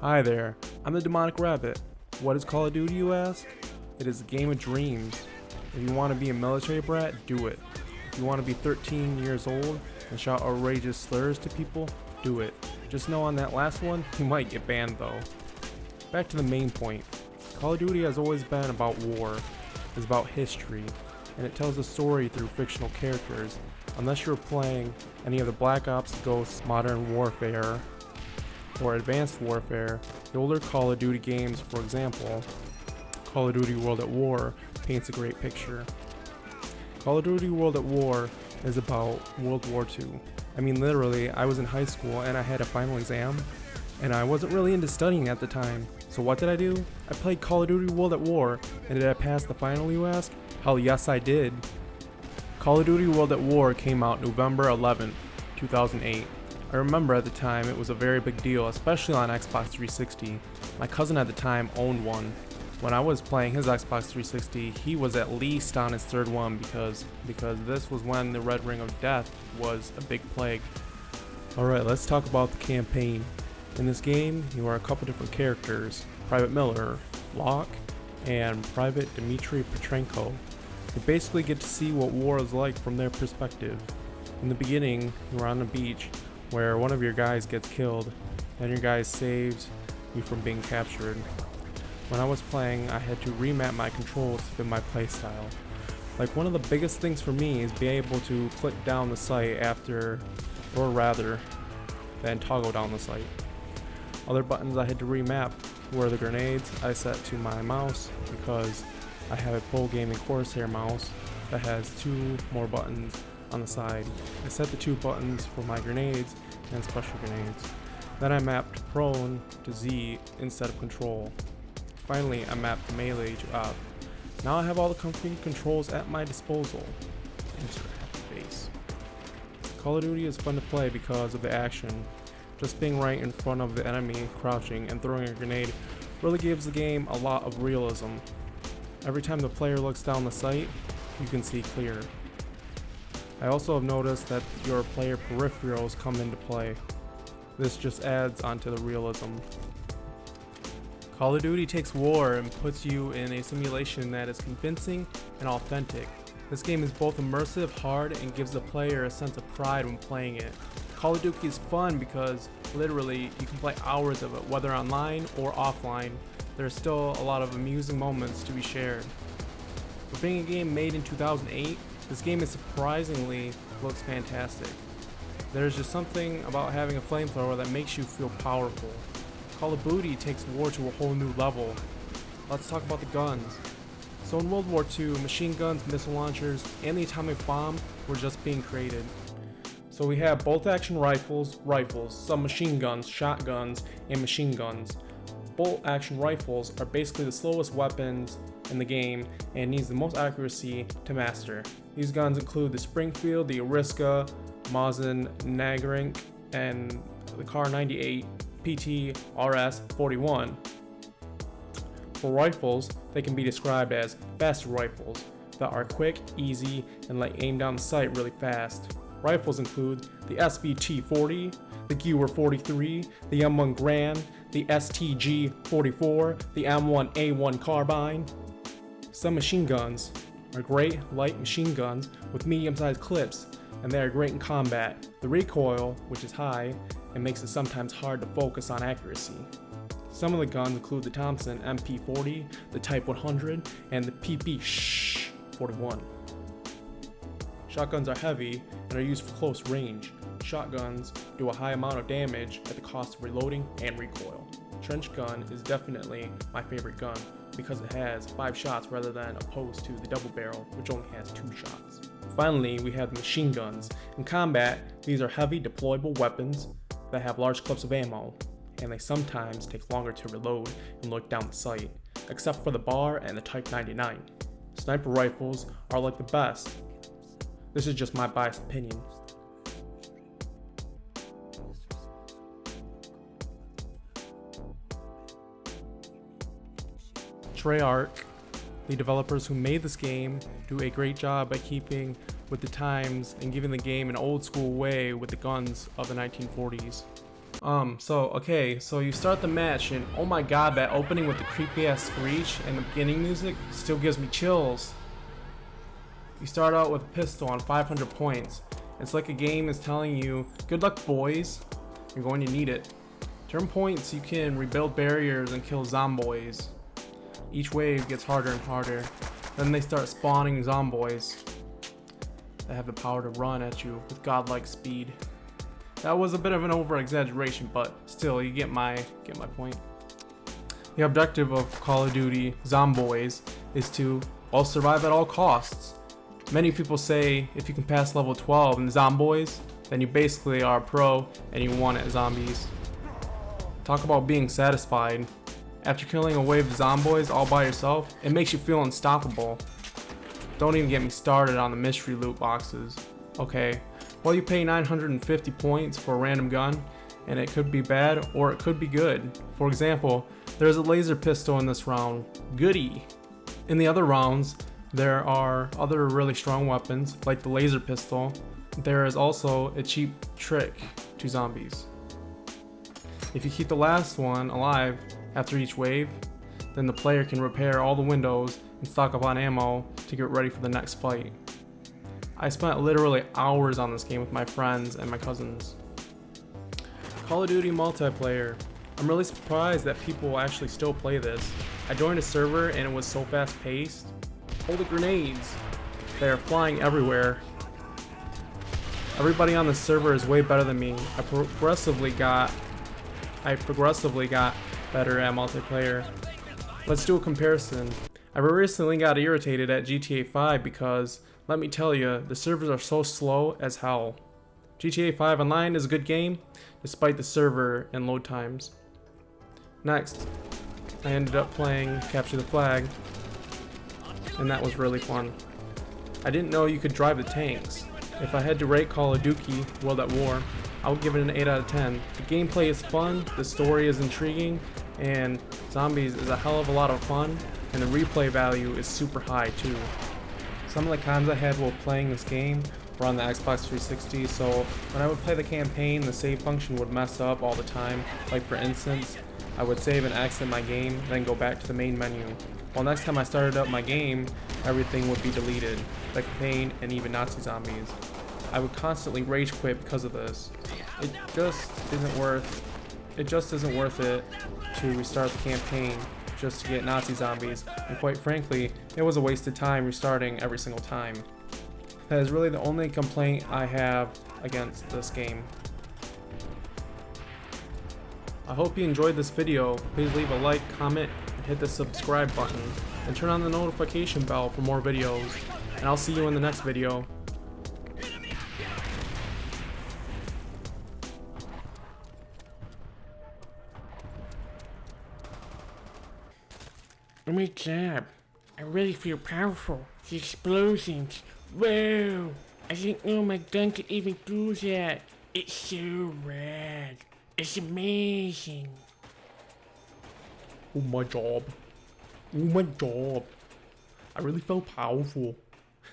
Hi there, I'm the Demonic Rabbit. What is Call of Duty, you ask? It is a game of dreams. If you want to be a military brat, do it. If you want to be 13 years old and shout outrageous slurs to people, do it. Just know on that last one, you might get banned though. Back to the main point. Call of Duty has always been about war. It's about history, and it tells a story through fictional characters. Unless you're playing any of the Black Ops, Ghosts, Modern Warfare, or Advanced Warfare, the older Call of Duty games, for example, Call of Duty World at War, paints a great picture. Call of Duty World at War is about World War II. I mean, literally, I was in high school and I had a final exam, and I wasn't really into studying at the time. So what did I do? I played Call of Duty World at War, and did I pass the final, you ask? Hell yes, I did. Call of Duty World at War came out November 11th, 2008. I remember at the time it was a very big deal, especially on Xbox 360. My cousin at the time owned one. When I was playing his Xbox 360, he was at least on his third one because this was when the Red Ring of Death was a big plague. Alright, let's talk about the campaign. In this game, you are a couple different characters, Private Miller, Locke, and Private Dmitry Petrenko. You basically get to see what war is like from their perspective. In the beginning, you're on the beach where one of your guys gets killed, and your guy saves you from being captured. When I was playing, I had to remap my controls to fit my playstyle. Like, one of the biggest things for me is being able to click down the sight than toggle down the sight. Other buttons I had to remap were the grenades I set to my mouse because I have a Pro Gaming Corsair mouse that has two more buttons on the side. I set the two buttons for my grenades and special grenades. Then I mapped prone to Z instead of control. Finally, I mapped melee to up. Now I have all the config controls at my disposal. Enter happy face. Call of Duty is fun to play because of the action. Just being right in front of the enemy, crouching, and throwing a grenade really gives the game a lot of realism. Every time the player looks down the sight, you can see clear. I also have noticed that your player peripherals come into play. This just adds onto the realism. Call of Duty takes war and puts you in a simulation that is convincing and authentic. This game is both immersive, hard, and gives the player a sense of pride when playing it. Call of Duty is fun because literally you can play hours of it, whether online or offline. There are still a lot of amusing moments to be shared. For being a game made in 2008, this game is surprisingly looks fantastic. There's just something about having a flamethrower that makes you feel powerful. Call of Duty takes war to a whole new level. Let's talk about the guns. So in World War II, machine guns, missile launchers, and the atomic bomb were just being created. So we have bolt-action rifles, submachine guns, shotguns, and machine guns. Bolt-action rifles are basically the slowest weapons in the game and needs the most accuracy to master. These guns include the Springfield, the Oriska, Mosin Nagant, and the Kar 98 PT RS 41. For rifles, they can be described as faster rifles that are quick, easy, and let aim down the sight really fast. Rifles include the SVT-40, the Gewehr 43, the M1 Garand, the STG-44, the M1A1 carbine. Some machine guns are great light machine guns with medium-sized clips, and they are great in combat. The recoil, which is high, and makes it sometimes hard to focus on accuracy. Some of the guns include the Thompson MP40, the Type 100, and the PP-41. Shotguns are heavy and are used for close range. Shotguns do a high amount of damage at the cost of reloading and recoil. Trench gun is definitely my favorite gun because it has 5 shots rather than opposed to the double barrel, which only has 2 shots. Finally, we have the machine guns. In combat, these are heavy deployable weapons that have large clips of ammo, and they sometimes take longer to reload and look down the sight, except for the BAR and the Type 99. Sniper rifles are like the best. This is just my biased opinion. Treyarch, the developers who made this game, do a great job at keeping with the times and giving the game an old school way with the guns of the 1940s. So you start the match, and oh my god, that opening with the creepy ass screech and the beginning music still gives me chills. You start out with a pistol on 500 points. It's like a game is telling you, good luck boys, you're going to need it. Turn points, you can rebuild barriers and kill zomboids. Each wave gets harder and harder. Then they start spawning zomboids that have the power to run at you with godlike speed. That was a bit of an over-exaggeration, but still, you get my point. The objective of Call of Duty Zomboids is to, well, survive at all costs. Many people say if you can pass level 12 in Zomboids, then you basically are a pro and you won at zombies. Talk about being satisfied. After killing a wave of zomboids all by yourself, it makes you feel unstoppable. Don't even get me started on the mystery loot boxes. Okay, well, you pay 950 points for a random gun, and it could be bad or it could be good. For example, there's a laser pistol in this round. Goody! In the other rounds, there are other really strong weapons, like the laser pistol. There is also a cheap trick to zombies. If you keep the last one alive after each wave, then the player can repair all the windows and stock up on ammo to get ready for the next fight. I spent literally hours on this game with my friends and my cousins. Call of Duty multiplayer. I'm really surprised that people actually still play this. I joined a server and it was so fast paced. Oh, the grenades! They are flying everywhere. Everybody on the server is way better than me. I progressively got better at multiplayer. Let's do a comparison. I recently got irritated at GTA 5 because, let me tell you, the servers are so slow as hell. GTA 5 Online is a good game, despite the server and load times. Next, I ended up playing Capture the Flag, and that was really fun. I didn't know you could drive the tanks. If I had to rate Call of Duty World at War, I would give it an 8 out of 10. The gameplay is fun, the story is intriguing, and zombies is a hell of a lot of fun, and the replay value is super high too. Some of the cons I had while playing this game were on the Xbox 360, so when I would play the campaign, the save function would mess up all the time. Like for instance, I would save and exit my game, then go back to the main menu. While next time I started up my game, everything would be deleted, the campaign and even Nazi zombies. I would constantly rage quit because of this. It just isn't worth it to restart the campaign just to get Nazi zombies, and quite frankly, it was a waste of time restarting every single time. That is really the only complaint I have against this game. I hope you enjoyed this video. Please leave a like, comment, and hit the subscribe button, and turn on the notification bell for more videos, and I'll see you in the next video. Oh my god, I really feel powerful. The explosions. Whoa! I didn't know my gun could even do that. It's so rad. It's amazing. Oh my job. Oh my job. I really felt powerful.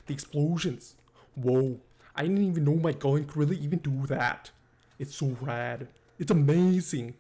The explosions. Whoa. I didn't even know my gun could really even do that. It's so rad. It's amazing.